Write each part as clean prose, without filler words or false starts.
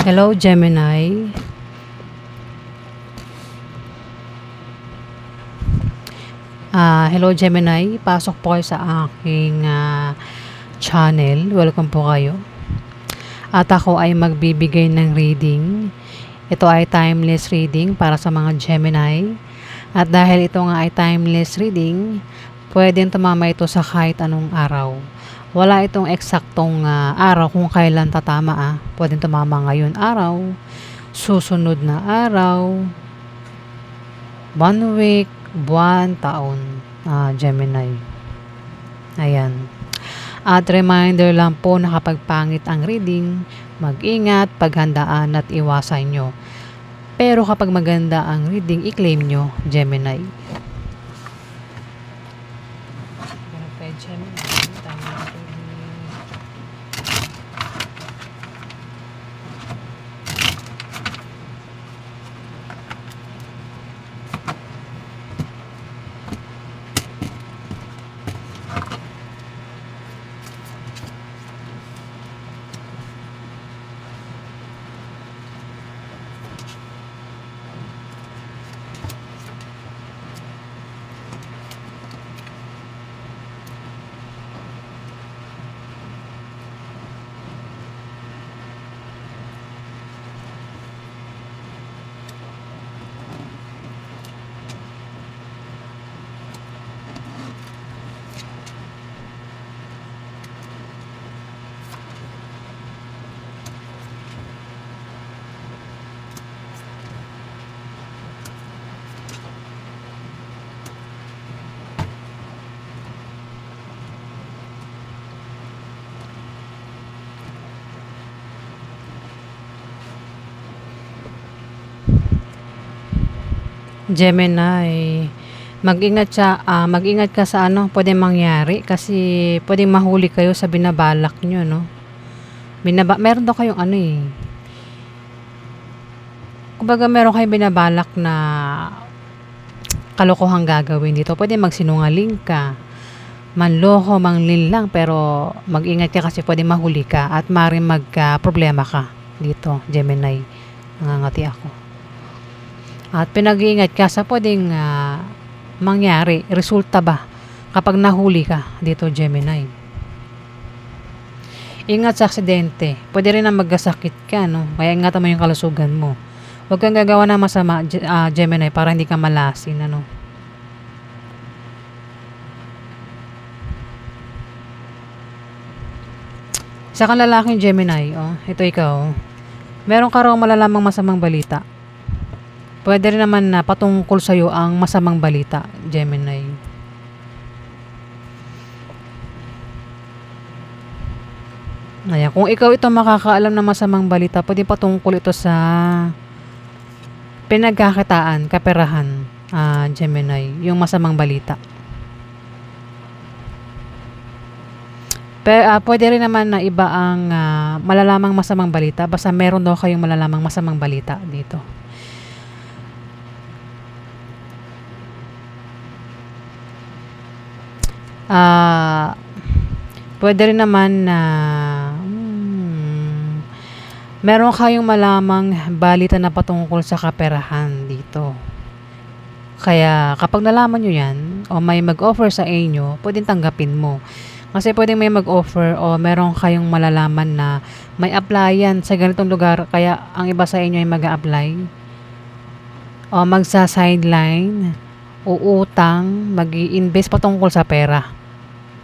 Hello, Gemini. Hello, Gemini. Pasok po kayo sa aking channel. Welcome po kayo. At ako ay magbibigay ng reading. Ito ay timeless reading para sa mga Gemini. At dahil ito nga ay timeless reading, pwedeng tumama ito sa kahit anong araw. Wala itong eksaktong araw kung kailan tatama. Pwedeng tumama ngayon araw, susunod na araw, 1 week, buwan, taon, Gemini. Ayan. At reminder lang po na kapag pangit ang reading, mag-ingat, paghandaan at iwasan nyo. Pero kapag maganda ang reading, i-claim nyo, Gemini. Gemini. Gemini, mag-ingat ka sa pwedeng mangyari kasi pwedeng mahuli kayo sa binabalak nyo, no? Meron daw kayong kumbaga meron kayong binabalak na kalokohang gagawin dito. Pwede magsinungaling ka, manloko, manlinlang, pero mag-ingat ka kasi pwede mahuli ka at maaaring magka-problema ka dito, Gemini. Nangangati ako. At pinag-iingat ka sa pwedeng mangyari, resulta ba kapag nahuli ka dito, Gemini. Ingat sa aksidente. Pwede rin na magkasakit ka, no? Kaya ingatan mo yung kalusugan mo. Huwag kang gagawa ng masama, Gemini, para hindi ka malasin, ano? Sa kalalaking Gemini, ito ikaw. Meron ka raw malalamang masamang balita. Pwede rin naman na patungkol sa'yo ang masamang balita, Gemini. Ayan, kung ikaw ito makakaalam ng masamang balita, pwede patungkol ito sa pinagkakitaan, kaperahan, Gemini, yung masamang balita. Pero pwede rin naman na iba ang malalamang masamang balita, basta meron daw kayong malalamang masamang balita dito. Pwede rin naman na meron kayong malamang balita na patungkol sa kaperahan dito. Kaya kapag nalaman nyo yan o may mag-offer sa inyo, pwedeng tanggapin mo. Kasi pwedeng may mag-offer o meron kayong malalaman na may applyan sa ganitong lugar, kaya ang iba sa inyo ay mag-a-apply o magsa-sideline, uutang, mag-i-invest patungkol sa pera.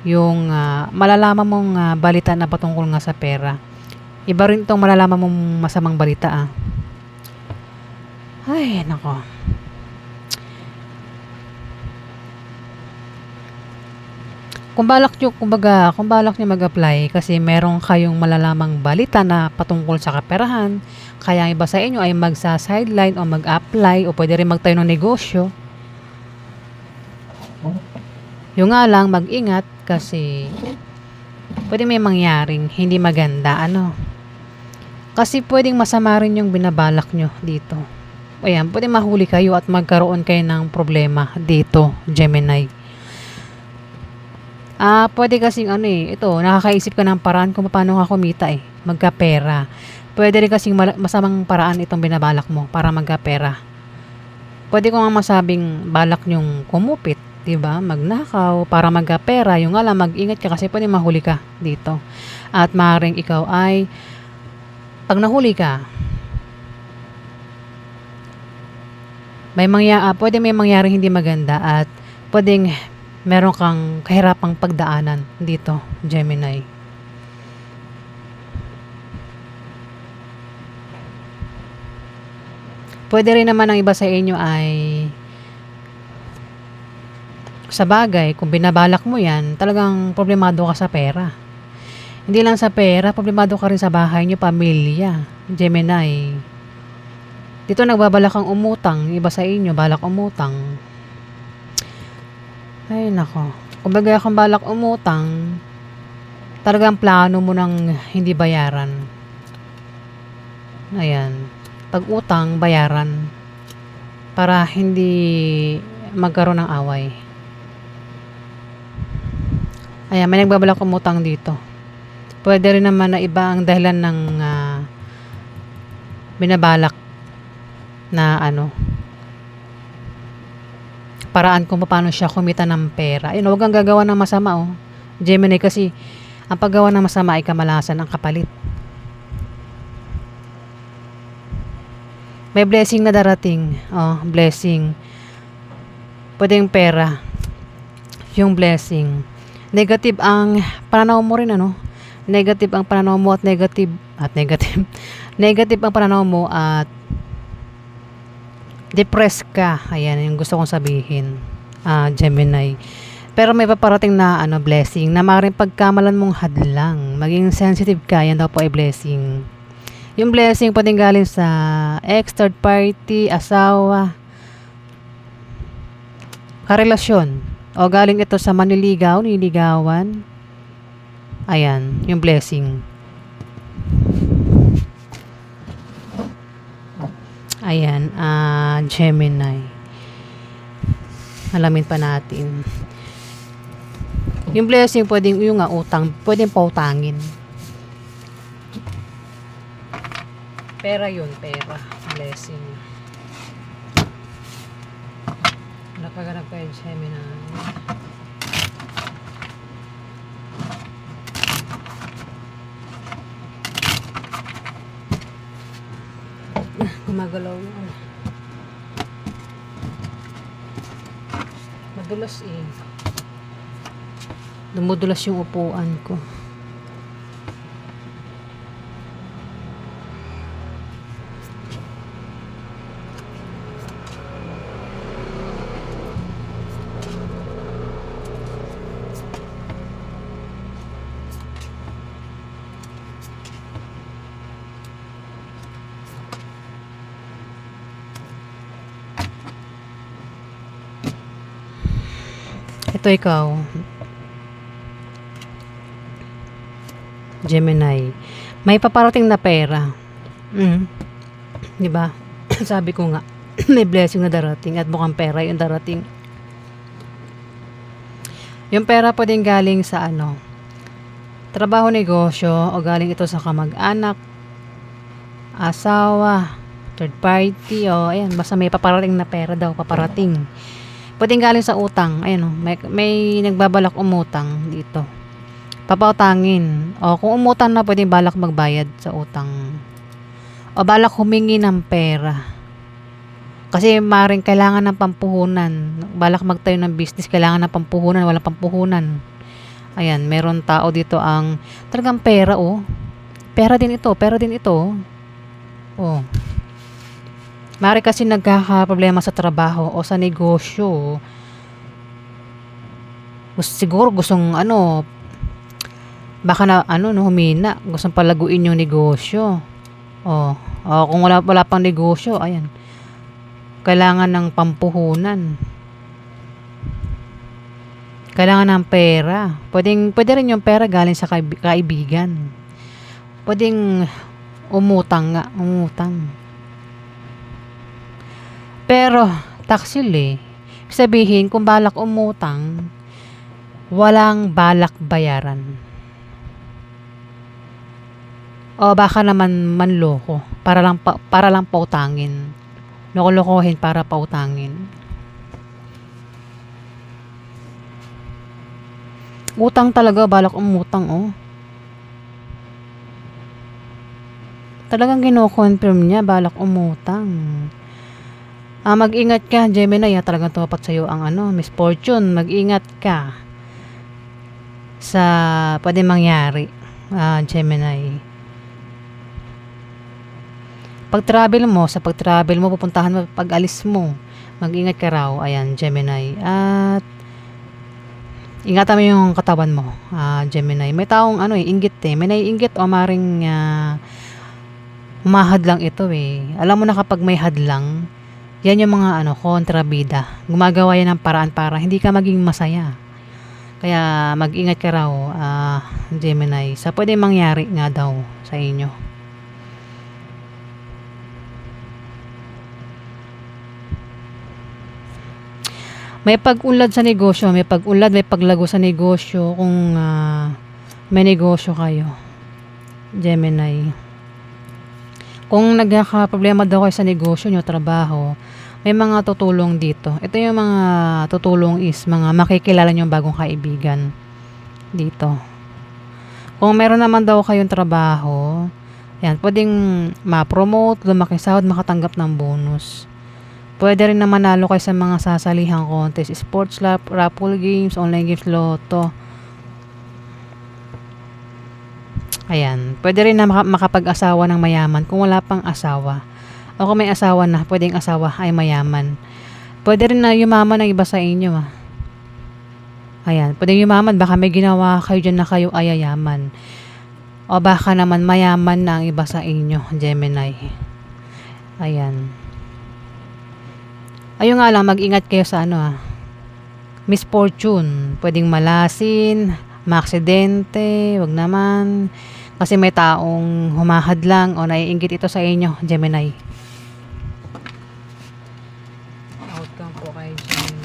Yung malalaman mong balita na patungkol nga sa pera. Iba rin itong malalaman mong masamang balita. Ay, nako. Kung balak nyo mag-apply kasi meron kayong malalamang balita na patungkol sa kaperahan, kaya ang iba sa inyo ay magsa-sideline o mag-apply o pwede rin magtayo ng negosyo. Yung nga lang, mag-ingat kasi pwede may mangyaring hindi maganda, Kasi pwedeng masama rin yung binabalak nyo dito. Ayan, pwede mahuli kayo at magkaroon kayo ng problema dito, Gemini. Pwede kasing ito, nakakaisip ka ng paraan kung paano ka kumita magkapera. Puwede rin kasing masamang paraan itong binabalak mo para magkapera. Puwede ko ngang masabing balak niyong kumupit, 'di ba, magnakaw para magkapera, yung nga lang mag-ingat ka kasi puwedeng mahuli ka dito. At maaaring ikaw ay 'pag nahuli ka, puwedeng may mangyaring hindi maganda at puwedeng meron kang kahirapang pagdaanan dito, Gemini. Puwede rin naman ang iba sa inyo ay sabagay kung binabalak mo 'yan, talagang problemado ka sa pera. Hindi lang sa pera, problemado ka rin sa bahay niyo, pamilya, Gemini. Dito nagbabalak kang umutang, yung iba sa inyo balak umutang. Ay naku, kumbaga kung balak umutang, talagang plano mo ng hindi bayaran. Ayan, 'pag utang bayaran para hindi magkaroon ng away. Ayan, may nagbabalak umutang dito. Puwede rin naman na iba ang dahilan ng, binabalak na ano, paraan kung papaano siya kumita ng pera. Ayun, huwag kang gagawa ng masama, oh, Gemini, kasi ang paggawa ng masama ay kamalasan ang kapalit. May blessing na darating, oh, blessing. Puwedeng pera, yung blessing. Negative ang pananaw mo rin ano, negative ang pananaw mo at negative negative ang pananaw mo at depressed ka. Ayan yung gusto kong sabihin, Gemini. Pero may paparating na ano, blessing na maaaring pagkamalan mong hadlang. Maging sensitive ka, yan daw po ay blessing. Yung blessing pwedeng galing sa ex, third party, asawa, karelasyon. O galing ito sa manliligaw, nililigawan. Ayan, yung blessing. Ayan, Gemini. Alamin pa natin. Yung blessing, pwedeng yung utang, pwedeng pautangin. Pera yun, pera. Blessing. Nakaganap kayo, Gemini. Gumagalaw yun. Madulas eh. Dumudulas yung upuan ko. Ito ikaw, Gemini. May paparating na pera. Di ba? Sabi ko nga, may blessing na darating at mukhang pera yung darating. Yung pera pwedeng galing sa ano, trabaho, negosyo, o galing ito sa kamag-anak, asawa, third party, o ayan, basta may paparating na pera daw, paparating. Pwedeng galing sa utang. Ayan, may nagbabalak umutang dito. Papautangin. O kung umutang na, pwedeng balak magbayad sa utang. O balak humingi ng pera. Kasi maring kailangan ng pampuhunan. Balak magtayo ng business, kailangan ng pampuhunan, walang pampuhunan. Ayan, meron tao dito ang talagang pera, oh. Pera din ito, pera din ito. Oh. Mari kasi nagkakaproblema sa trabaho o sa negosyo. Siguro gustong ano, baka na ano, no, humina. Gustong palaguin yung negosyo. O kung wala pang negosyo, ayan. Kailangan ng pampuhunan. Kailangan ng pera. Pwede rin yung pera galing sa kaibigan. Pwedeng umutang nga, umutang. Pero, taxil sabihin, kung balak umutang, walang balak bayaran. O baka naman manloko para lang pautangin. Loko-lokohin para pautangin. Utang talaga, balak umutang, oh. Talagang kino-confirm niya, balak umutang. Mag-ingat ka, Gemini, talagang tumapat sa'yo ang misfortune. Mag-ingat ka sa pwede mangyari, Gemini. Sa pag-travel mo, pupuntahan mo, pag-alis mo, mag-ingat ka raw, ayan, Gemini. At ingatan mo yung katawan mo, Gemini. May taong inggit may naiinggit o maring humahadlang ito eh. Alam mo na kapag may hadlang, yan yung mga kontrabida. Gumagawa yan ng paraan para hindi ka maging masaya. Kaya mag-ingat ka raw, Gemini, sa pwede mangyari nga daw sa inyo. May pag-unlad sa negosyo, may paglago sa negosyo kung may negosyo kayo, Gemini. Kung nagkakaproblema daw kayo sa negosyo nyo, trabaho, may mga tutulong dito. Ito yung mga tutulong is mga makikilala nyo bagong kaibigan dito. Kung meron naman daw kayong trabaho, yan, pwedeng ma-promote, lumaki sahod, makatanggap ng bonus. Pwede rin na manalo kayo sa mga sasalihang contest, sports lab, raffle games, online games, loto. Ayan. Pwede rin na makapag-asawa ng mayaman kung wala pang asawa. O kung may asawa na, pwedeng asawa ay mayaman. Pwede rin na yumaman ng iba sa inyo. Ayan. Pwedeng yumaman. Baka may ginawa kayo dyan na kayo ay yayaman. O baka naman mayaman na ang iba sa inyo, Gemini. Ayan. Ayun nga lang, mag-ingat kayo sa misfortune. Pwedeng malasin, maaksidente, wag naman. Kasi may taong humahadlang o naiinggit ito sa inyo, Gemini. Outcome po kay Gemini.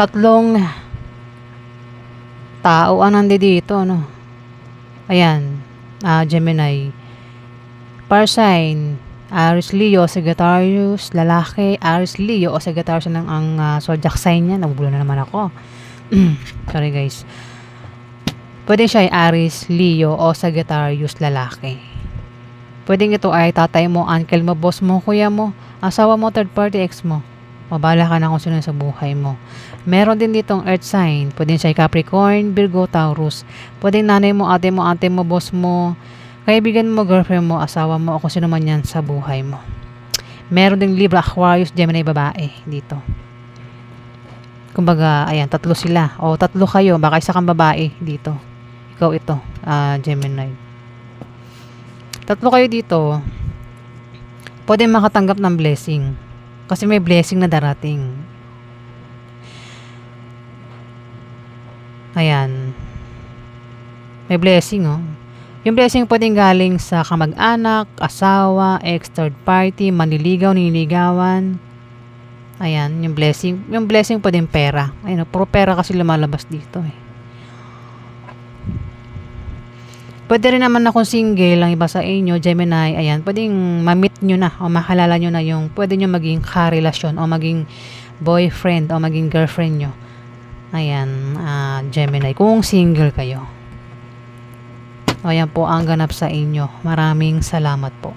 Tatlong tao ang nandito, Ayan, Gemini. Fire sign, Aries, Leo, Sagittarius, lalaki, Aries, Leo o Sagittarius ang zodiac sign niya. Nabubulo na naman ako. Sorry guys. Pwede siya ay Aries, Leo o Sagittarius, lalaki. Pwedeng ito ay tatay mo, uncle mo, boss mo, kuya mo, asawa mo, third party, ex mo. Mabala ka na kung sino sa buhay mo. Meron din ditong earth sign. Pwede siya Capricorn, Virgo, Taurus. Pwede nanay mo, ate mo, boss mo, kaibigan mo, girlfriend mo, asawa mo, o kung sino man yan sa buhay mo. Meron din Libra, Aquarius, Gemini, babae dito. Kumbaga, ayan, tatlo sila. O tatlo kayo, baka isa kang babae dito. Ikaw ito, Gemini. Tatlo kayo dito. Pwede makatanggap ng blessing. Kasi may blessing na darating. Ayan. May blessing, Yung blessing pwedeng galing sa kamag-anak, asawa, ex, third party, manliligaw, nililigawan. Ayan, yung blessing. Yung blessing pwedeng pera. Ayun, puro pera kasi lumalabas dito Pwede rin naman na kung single ang iba sa inyo, Gemini, ayan, pwedeng ma-meet nyo na o makalala nyo na yung pwede nyo maging karelasyon o maging boyfriend o maging girlfriend nyo. Ayan, Gemini, kung single kayo. O, ayan po ang ganap sa inyo. Maraming salamat po.